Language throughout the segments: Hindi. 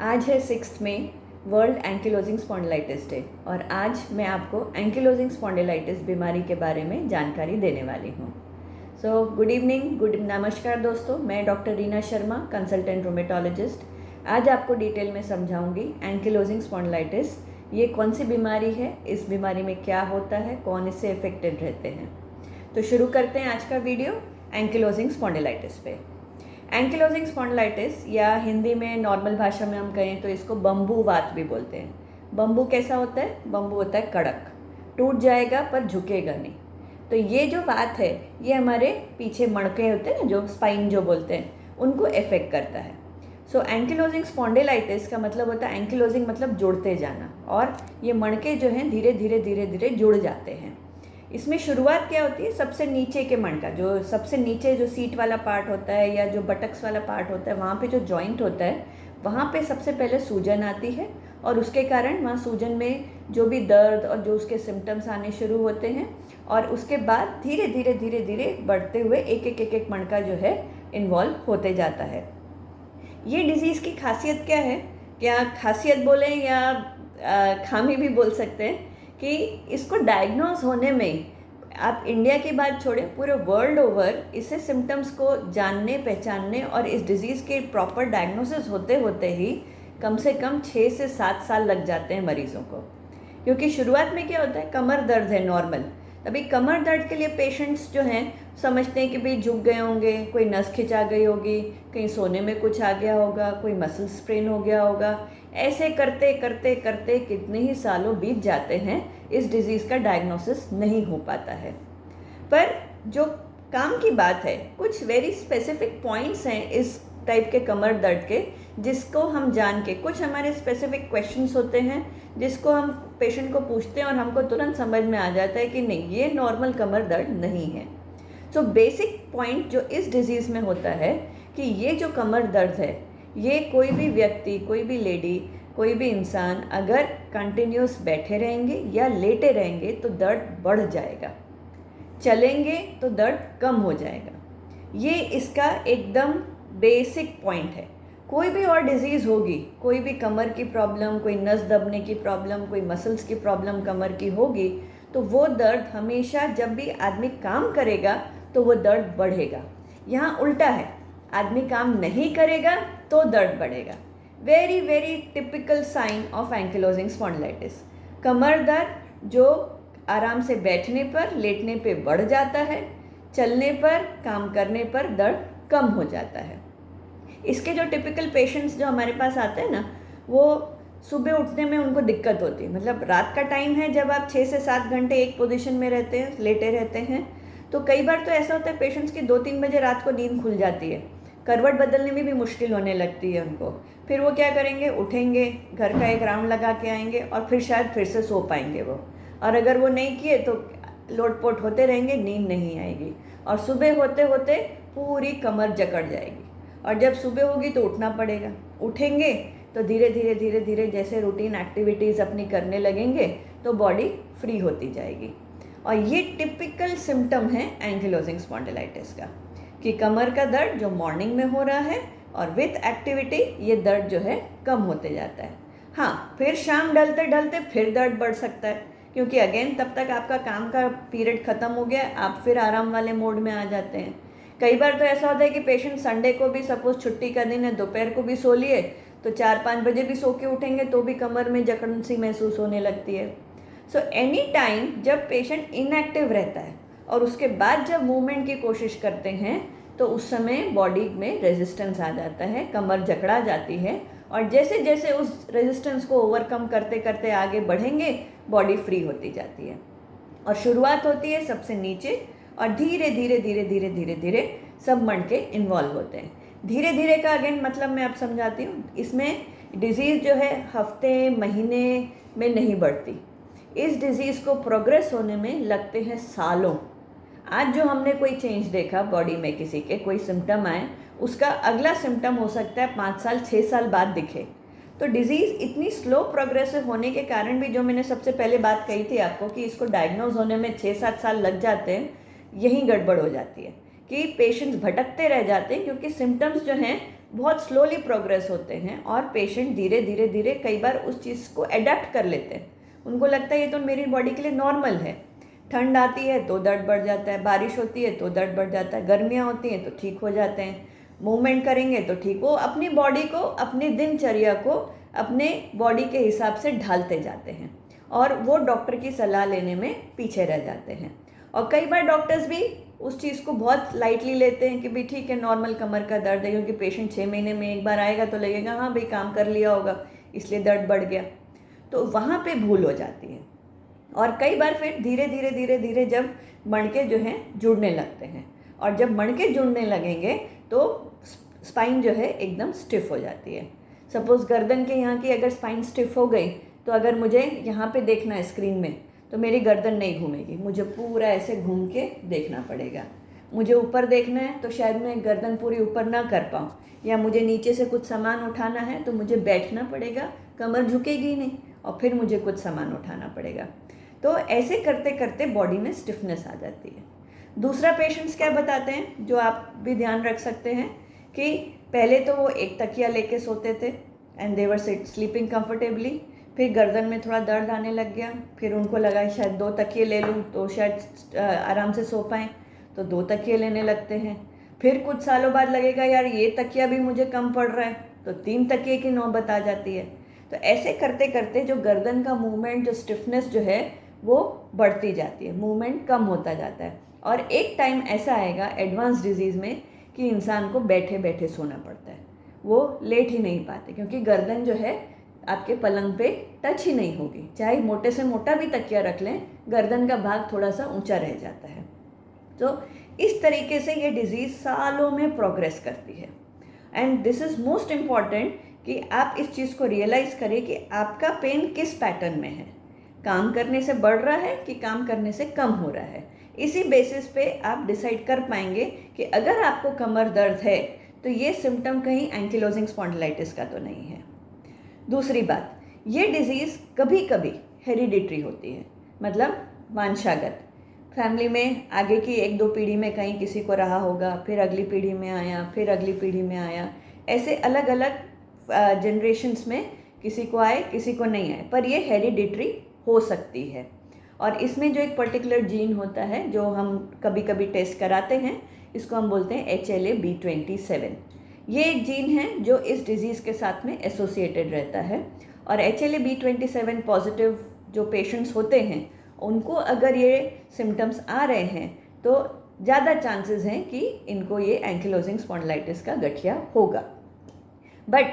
आज है 6 मई, वर्ल्ड एंकिलोजिंग स्पॉन्डिलाइटिस डे। और आज मैं आपको एंकिलोजिंग स्पॉन्डिलाइटिस बीमारी के बारे में जानकारी देने वाली हूँ। सो गुड इवनिंग, गुड नमस्कार दोस्तों। मैं doctor Reena Sharma, consultant rheumatologist. आज आपको डिटेल में समझाऊंगी एंकिलोजिंग स्पॉन्डिलाइटिस ये कौन सी बीमारी है, इस बीमारी में क्या होता है, कौन इससे अफेक्टेड रहते हैं। तो शुरू करते हैं आज का वीडियो एंकिलोजिंग स्पॉन्डिलाइटिस पे। एंकिलोजिंग स्पॉन्डिलाइटिस या हिंदी में नॉर्मल भाषा में हम कहें तो इसको बम्बू वात भी बोलते हैं। बम्बू कैसा होता है? बम्बू होता है कड़क, टूट जाएगा पर झुकेगा नहीं। तो ये जो वात है ये हमारे पीछे मणके होते हैं ना, जो स्पाइन जो बोलते हैं, उनको इफेक्ट करता है। सो एंकिलोजिंग स्पॉन्डिलाइटिस का मतलब होता है, एंकिलोजिंग मतलब जुड़ते जाना, और ये मणके जो हैं धीरे धीरे धीरे धीरे जुड़ जाते हैं। इसमें शुरुआत क्या होती है? सबसे नीचे के मणका, जो सबसे नीचे जो सीट वाला पार्ट होता है या जो बटक्स वाला पार्ट होता है, वहाँ पे जो जॉइंट होता है वहाँ पे सबसे पहले सूजन आती है, और उसके कारण वहाँ सूजन में जो भी दर्द और जो उसके सिम्टम्स आने शुरू होते हैं, और उसके बाद धीरे धीरे धीरे धीरे बढ़ते हुए एक एक मणका जो है इन्वॉल्व होते जाता है। ये डिज़ीज़ की खासियत क्या है? क्या खासियत बोलें या खामी भी बोल सकते हैं कि इसको डायग्नोज होने में, आप इंडिया की बात छोड़ें, पूरे वर्ल्ड ओवर इससे सिम्टम्स को जानने, पहचानने और इस डिज़ीज़ के प्रॉपर डायग्नोसिस होते होते ही कम से कम 6 से 7 साल लग जाते हैं मरीज़ों को। क्योंकि शुरुआत में क्या होता है, कमर दर्द है नॉर्मल, तभी कमर दर्द के लिए पेशेंट्स जो हैं समझते हैं कि भाई झुक गए होंगे, कोई नस खिंचा गई होगी, कहीं सोने में कुछ आ गया होगा, कोई मसल स्ट्रेन हो गया होगा। ऐसे करते करते करते कितने ही सालों बीत जाते हैं, इस डिज़ीज़ का डायग्नोसिस नहीं हो पाता है। पर जो काम की बात है, कुछ वेरी स्पेसिफिक पॉइंट्स हैं इस टाइप के कमर दर्द के, जिसको हम जान के, कुछ हमारे स्पेसिफिक क्वेश्चंस होते हैं जिसको हम पेशेंट को पूछते हैं और हमको तुरंत समझ में आ जाता है कि नहीं, ये नॉर्मल कमर दर्द नहीं है। सो बेसिक पॉइंट जो इस डिज़ीज़ में होता है कि ये जो कमर दर्द है, ये कोई भी व्यक्ति, कोई भी लेडी, कोई भी इंसान अगर कंटिन्यूस बैठे रहेंगे या लेटे रहेंगे तो दर्द बढ़ जाएगा, चलेंगे तो दर्द कम हो जाएगा। ये इसका एकदम बेसिक पॉइंट है। कोई भी और डिज़ीज़ होगी, कोई भी कमर की प्रॉब्लम, कोई नस दबने की प्रॉब्लम, कोई मसल्स की प्रॉब्लम कमर की होगी, तो वो दर्द हमेशा, जब भी आदमी काम करेगा तो वो दर्द बढ़ेगा। यहाँ उल्टा है, आदमी काम नहीं करेगा तो दर्द बढ़ेगा। Very very typical sign of ankylosing spondylitis. कमर दर्द जो आराम से बैठने पर, लेटने पे बढ़ जाता है, चलने पर, काम करने पर दर्द कम हो जाता है। इसके जो टिपिकल पेशेंट्स जो हमारे पास आते हैं ना, वो सुबह उठने में उनको दिक्कत होती है। मतलब रात का टाइम है जब आप 6 से 7 घंटे एक पोजीशन में रहते हैं, लेटे रहते हैं, तो कई बार तो ऐसा होता है पेशेंट्स की 2-3 बजे रात को नींद खुल जाती है, करवट बदलने में भी मुश्किल होने लगती है उनको। फिर वो क्या करेंगे, उठेंगे, घर का एक राउंड लगा के आएंगे और फिर शायद फिर से सो पाएंगे वो। और अगर वो नहीं किए तो लोटपोट होते रहेंगे, नींद नहीं आएगी, और सुबह होते होते पूरी कमर जकड़ जाएगी। और जब सुबह होगी तो उठना पड़ेगा, उठेंगे तो धीरे धीरे धीरे धीरे जैसे रूटीन एक्टिविटीज़ अपनी करने लगेंगे तो बॉडी फ्री होती जाएगी। और ये टिपिकल सिम्टम है एंकिलोजिंग स्पॉन्डिलाइटिस का, कि कमर का दर्द जो मॉर्निंग में हो रहा है और विथ एक्टिविटी ये दर्द जो है कम होते जाता है। हाँ, फिर शाम ढलते ढलते फिर दर्द बढ़ सकता है, क्योंकि अगेन तब तक आपका काम का पीरियड ख़त्म हो गया, आप फिर आराम वाले मोड में आ जाते हैं। कई बार तो ऐसा होता है कि पेशेंट संडे को भी, सपोज छुट्टी का दिन है, दोपहर को भी सो लिए, तो 4-5 बजे भी सो के उठेंगे तो भी कमर में जकड़न सी महसूस होने लगती है। सो एनी टाइम जब पेशेंट इनएक्टिव रहता है और उसके बाद जब मूवमेंट की कोशिश करते हैं तो उस समय बॉडी में रेजिस्टेंस आ जाता है, कमर जकड़ा जाती है, और जैसे जैसे उस रेजिस्टेंस को ओवरकम करते करते आगे बढ़ेंगे, बॉडी फ्री होती जाती है। और शुरुआत होती है सबसे नीचे, और धीरे धीरे धीरे धीरे धीरे धीरे सब मणके इन्वॉल्व होते हैं। धीरे धीरे का अगेन मतलब मैं आप समझाती हूँ। इसमें डिज़ीज़ जो है हफ्ते महीने में नहीं बढ़ती, इस डिज़ीज़ को प्रोग्रेस होने में लगते हैं सालों। आज जो हमने कोई चेंज देखा बॉडी में, किसी के कोई सिम्टम आए, उसका अगला सिम्टम हो सकता है 5 साल 6 साल बाद दिखे। तो डिज़ीज़ इतनी स्लो प्रोग्रेसिव होने के कारण भी, जो मैंने सबसे पहले बात कही थी आपको कि इसको डायग्नोज होने में 6-7 साल लग जाते हैं, यही गड़बड़ हो जाती है कि पेशेंट्स भटकते रह जाते हैं, क्योंकि सिम्टम्स जो हैं बहुत स्लोली प्रोग्रेस होते हैं और पेशेंट धीरे धीरे धीरे कई बार उस चीज़ को अडेप्ट कर लेते हैं। उनको लगता है ये तो मेरी बॉडी के लिए नॉर्मल है। ठंड आती है तो दर्द बढ़ जाता है, बारिश होती है तो दर्द बढ़ जाता है, गर्मियाँ होती हैं तो ठीक हो जाते हैं, मूवमेंट करेंगे तो ठीक। वो अपनी बॉडी को, अपनी दिनचर्या को अपने बॉडी के हिसाब से ढालते जाते हैं और वो डॉक्टर की सलाह लेने में पीछे रह जाते हैं। और कई बार डॉक्टर्स भी उस चीज़ को बहुत लाइटली लेते हैं कि भाई ठीक है, नॉर्मल कमर का दर्द है, क्योंकि पेशेंट 6 महीने में एक बार आएगा तो लगेगा हाँ भाई काम कर लिया होगा इसलिए दर्द बढ़ गया। तो वहाँ पे भूल हो जाती है। और कई बार फिर धीरे धीरे धीरे धीरे जब मणके जो हैं जुड़ने लगते हैं, और जब मणके जुड़ने लगेंगे तो स्पाइन जो है एकदम स्टिफ हो जाती है। सपोज़ गर्दन के यहाँ की अगर स्पाइन स्टिफ हो गई तो अगर मुझे यहाँ पे देखना है स्क्रीन में तो मेरी गर्दन नहीं घूमेगी, मुझे पूरा ऐसे घूम के देखना पड़ेगा। मुझे ऊपर देखना है तो शायद मैं गर्दन पूरी ऊपर ना कर पाऊँ, या मुझे नीचे से कुछ सामान उठाना है तो मुझे बैठना पड़ेगा, कमर झुकेगी नहीं और फिर मुझे कुछ सामान उठाना पड़ेगा। तो ऐसे करते करते बॉडी में स्टिफनेस आ जाती है। दूसरा पेशेंट्स क्या बताते हैं जो आप भी ध्यान रख सकते हैं कि पहले तो वो एक तकिया लेके सोते थे and they were sleeping comfortably, फिर गर्दन में थोड़ा दर्द आने लग गया, फिर उनको लगा शायद 2 तकिए ले लूँ तो शायद आराम से सो पाएँ, तो 2 तकिए लेने लगते हैं। फिर कुछ सालों बाद लगेगा यार ये तकिया भी मुझे कम पड़ रहा है, तो 3 तकिए की नौबत आ जाती है। तो ऐसे करते करते जो गर्दन का मूवमेंट, जो स्टिफनेस जो है वो बढ़ती जाती है, मूवमेंट कम होता जाता है। और एक टाइम ऐसा आएगा एडवांस डिजीज़ में कि इंसान को बैठे बैठे सोना पड़ता है, वो लेट ही नहीं पाते, क्योंकि गर्दन जो है आपके पलंग पे टच ही नहीं होगी। चाहे मोटे से मोटा भी तकिया रख लें, गर्दन का भाग थोड़ा सा ऊंचा रह जाता है। तो इस तरीके से ये डिज़ीज़ सालों में प्रोग्रेस करती है। And this is most important कि आप इस चीज़ को रियलाइज़ करें कि आपका पेन किस पैटर्न में है, काम करने से बढ़ रहा है कि काम करने से कम हो रहा है। इसी बेसिस पे आप डिसाइड कर पाएंगे कि अगर आपको कमर दर्द है तो ये सिम्टम कहीं एंकिलोजिंग स्पॉन्डिलाइटिस का तो नहीं है। दूसरी बात, ये डिज़ीज़ कभी कभी हेरिडिटरी होती है, मतलब वंशागत। फैमिली में आगे की 1-2 पीढ़ी में कहीं किसी को रहा होगा, फिर अगली पीढ़ी में आया, फिर अगली पीढ़ी में आया, ऐसे अलग अलग जनरेशन्स में किसी को आए किसी को नहीं आए, पर ये हेरिडिटरी हो सकती है। और इसमें जो एक पर्टिकुलर जीन होता है जो हम कभी कभी टेस्ट कराते हैं, इसको हम बोलते हैं HLA-B27। ये एक जीन है जो इस डिज़ीज़ के साथ में एसोसिएटेड रहता है। और HLA-B27 पॉजिटिव जो पेशेंट्स होते हैं उनको अगर ये सिम्टम्स आ रहे हैं तो ज़्यादा चांसेस हैं कि इनको ये एंकिलोजिंग स्पॉन्डिलाइटिस का गठिया होगा। But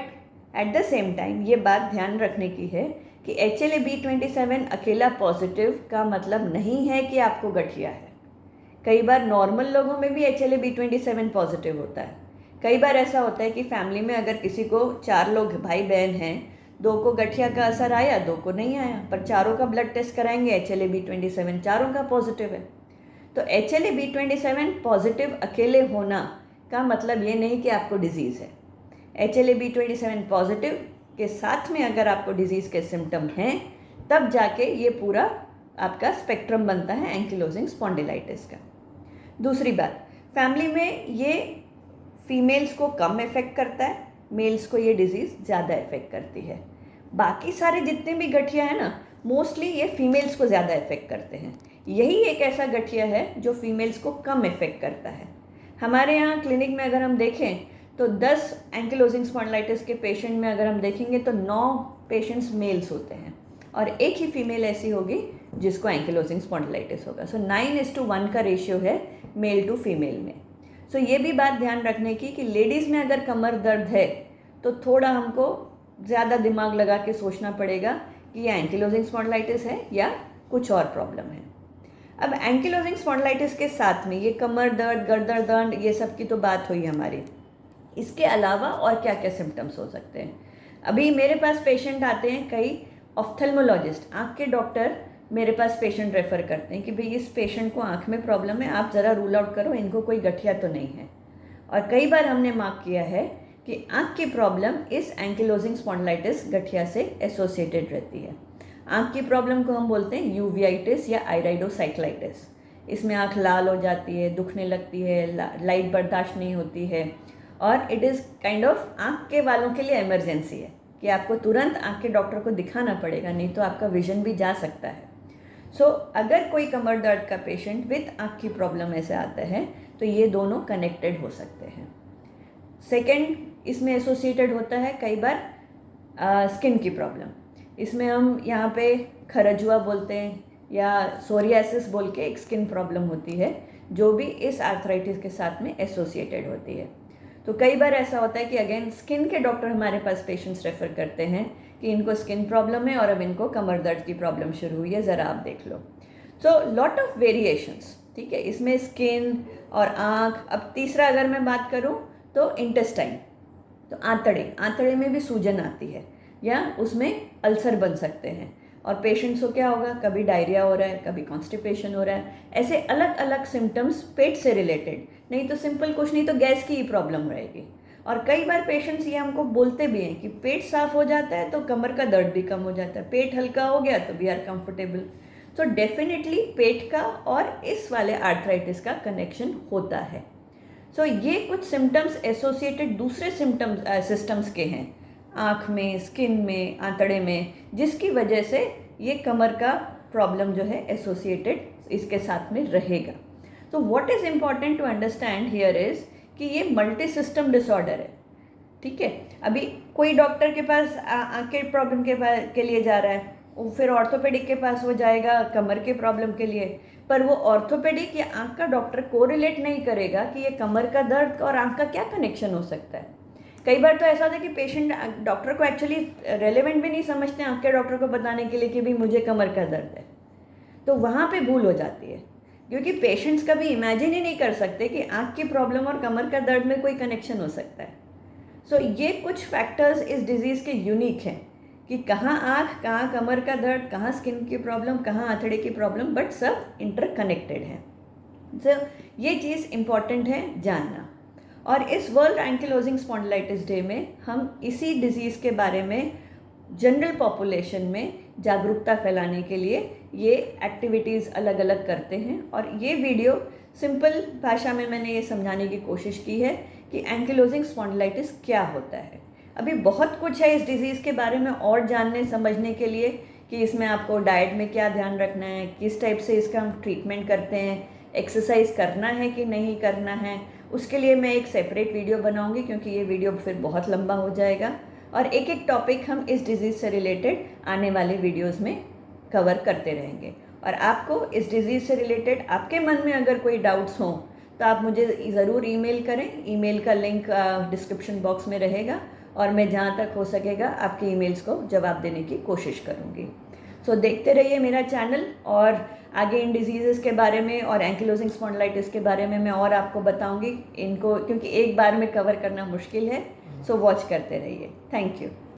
at the same time ये बात ध्यान रखने की है कि HLA-B27 अकेला पॉजिटिव का मतलब नहीं है कि आपको गठिया है। कई बार नॉर्मल लोगों में भी HLA-B27 पॉजिटिव होता है। कई बार ऐसा होता है कि फैमिली में अगर किसी को 4 लोग भाई बहन हैं, 2 को गठिया का असर आया, 2 को नहीं आया, पर चारों का ब्लड टेस्ट कराएंगे HLA-B27 चारों का पॉजिटिव है। तो HLA-B27 पॉजिटिव अकेले होना का मतलब ये नहीं कि आपको डिजीज़ है। HLA-B27 पॉजिटिव के साथ में अगर आपको डिजीज़ के सिम्टम हैं तब जाके ये पूरा आपका स्पेक्ट्रम बनता है एंकिलोजिंग स्पॉन्डिलाइटिस का। दूसरी बात, फैमिली में ये फीमेल्स को कम इफ़ेक्ट करता है, मेल्स को ये डिज़ीज़ ज़्यादा इफ़ेक्ट करती है। बाकी सारे जितने भी गठिया है ना, मोस्टली ये फीमेल्स को ज़्यादा इफ़ेक्ट करते हैं। यही एक ऐसा गठिया है जो फीमेल्स को कम इफ़ेक्ट करता है। हमारे यहाँ क्लिनिक में अगर हम देखें तो 10 एंकिलोजिंग स्पॉन्डिलाइटिस के पेशेंट में अगर हम देखेंगे तो 9 पेशेंट्स मेल्स होते हैं और एक ही फीमेल ऐसी होगी जिसको एंकिलोजिंग स्पॉन्डिलाइटिस होगा। सो 9:1 का रेशियो है मेल टू फीमेल में। सो ये भी बात ध्यान रखने की कि लेडीज़ में अगर कमर दर्द है तो थोड़ा हमको ज़्यादा दिमाग लगा के सोचना पड़ेगा कि ये एंकिलोजिंग स्पॉन्डिलाइटिस है या कुछ और प्रॉब्लम है। अब एंकिलोजिंग स्पॉन्डिलाइटिस के साथ में ये कमर दर्द, गर्दन दर्द, ये सब की तो बात हुई हमारी। इसके अलावा और क्या क्या सिम्टम्स हो सकते हैं? अभी मेरे पास पेशेंट आते हैं, कई ऑफ्थेल्मोलॉजिस्ट, आँख के डॉक्टर मेरे पास पेशेंट रेफ़र करते हैं कि भाई इस पेशेंट को आँख में प्रॉब्लम है, आप ज़रा रूल आउट करो, इनको कोई गठिया तो नहीं है। और कई बार हमने मार्क किया है कि आँख की प्रॉब्लम इस एंकिलोजिंग स्पॉन्डिलाइटिस गठिया से एसोसिएटेड रहती है। आँख की प्रॉब्लम को हम बोलते हैं यूवियाइटिस या आइराइडोसाइक्लाइटिस। इसमें आँख लाल हो जाती है, दुखने लगती है, लाइट बर्दाश्त नहीं होती है और इट इज़ काइंड ऑफ आँख के वालों के लिए इमरजेंसी है कि आपको तुरंत आँख के डॉक्टर को दिखाना पड़ेगा, नहीं तो आपका विजन भी जा सकता है। सो अगर कोई कमर दर्द का पेशेंट विद आँख की प्रॉब्लम ऐसे आता है तो ये दोनों कनेक्टेड हो सकते हैं। सेकेंड, इसमें एसोसिएटेड होता है कई बार स्किन की प्रॉब्लम। इसमें हम यहाँ पे खरजुआ बोलते हैं या सोरियासिस बोल के एक स्किन प्रॉब्लम होती है जो भी इस आर्थराइटिस के साथ में एसोसिएटेड होती है। तो कई बार ऐसा होता है कि अगेन स्किन के डॉक्टर हमारे पास पेशेंट्स रेफ़र करते हैं कि इनको स्किन प्रॉब्लम है और अब इनको कमर दर्द की प्रॉब्लम शुरू हुई है, ज़रा आप देख लो। सो लॉट ऑफ वेरिएशंस, ठीक है, इसमें स्किन और आँख। अब तीसरा अगर मैं बात करूँ तो इंटेस्टाइन, तो आंतड़े में भी सूजन आती है या उसमें अल्सर बन सकते हैं और पेशेंट्स को क्या होगा, कभी डायरिया हो रहा है, कभी कॉन्स्टिपेशन हो रहा है, ऐसे अलग अलग सिम्टम्स पेट से रिलेटेड, नहीं तो सिंपल कुछ नहीं तो गैस की ही प्रॉब्लम रहेगी। और कई बार पेशेंट्स ये हमको बोलते भी हैं कि पेट साफ हो जाता है तो कमर का दर्द भी कम हो जाता है, पेट हल्का हो गया तो वी आर कंफर्टेबल। तो डेफिनेटली पेट का और इस वाले आर्थराइटिस का कनेक्शन होता है। सो ये कुछ सिम्टम्स एसोसिएटेड दूसरे सिस्टम्स के हैं, आँख में, स्किन में, आंतड़े में, जिसकी वजह से ये कमर का प्रॉब्लम जो है एसोसिएटेड इसके साथ में रहेगा। तो what is important to understand here is कि ये मल्टी सिस्टम डिसऑर्डर है, ठीक है। अभी कोई डॉक्टर के पास आँख के प्रॉब्लम के लिए जा रहा है, फिर ऑर्थोपेडिक के पास वो जाएगा कमर के प्रॉब्लम के लिए, पर वो ऑर्थोपेडिक या आँख का डॉक्टर कोरिलेट नहीं करेगा कि ये कमर का दर्द और आँख का क्या कनेक्शन हो सकता है। कई बार तो ऐसा होता है कि पेशेंट डॉक्टर को एक्चुअली रेलेवेंट भी नहीं समझते आँख के डॉक्टर को बताने के लिए कि भी मुझे कमर का दर्द है, तो वहाँ पे भूल हो जाती है, क्योंकि पेशेंट्स कभी इमेजिन ही नहीं कर सकते कि आँख की प्रॉब्लम और कमर का दर्द में कोई कनेक्शन हो सकता है। सो ये कुछ फैक्टर्स इस डिजीज़ के यूनिक हैं कि कहाँ आँख, कहाँ कमर का दर्द, कहाँ स्किन की प्रॉब्लम, कहाँ आंतड़े की प्रॉब्लम, बट सब इंटरकनेक्टेड हैं। सो ये चीज़ इम्पॉर्टेंट है जानना। और इस वर्ल्ड एंकिलोजिंग स्पॉन्डिलाइटिस डे में हम इसी डिज़ीज़ के बारे में जनरल पॉपुलेशन में जागरूकता फैलाने के लिए ये एक्टिविटीज़ अलग अलग करते हैं। और ये वीडियो सिंपल भाषा में मैंने ये समझाने की कोशिश की है कि एंकिलोजिंग स्पॉन्डिलाइटिस क्या होता है। अभी बहुत कुछ है इस डिज़ीज़ के बारे में और जानने समझने के लिए कि इसमें आपको डाइट में क्या ध्यान रखना है, किस टाइप से इसका हम ट्रीटमेंट करते हैं, एक्सरसाइज करना है कि नहीं करना है, उसके लिए मैं एक सेपरेट वीडियो बनाऊंगी क्योंकि ये वीडियो फिर बहुत लंबा हो जाएगा। और एक एक टॉपिक हम इस डिज़ीज़ से रिलेटेड आने वाले वीडियोस में कवर करते रहेंगे। और आपको इस डिज़ीज़ से रिलेटेड आपके मन में अगर कोई डाउट्स हों तो आप मुझे ज़रूर ईमेल करें। ईमेल का लिंक डिस्क्रिप्शन बॉक्स में रहेगा और मैं जहाँ तक हो सकेगा आपके ईमेल्स को जवाब देने की कोशिश करूँगी। सो देखते रहिए मेरा चैनल, और आगे इन डिजीज़ के बारे में और एंकिलोजिंग स्पॉन्डिलाइटिस के बारे में मैं और आपको बताऊंगी इनको, क्योंकि एक बार में कवर करना मुश्किल है। सो वॉच करते रहिए। Thank you.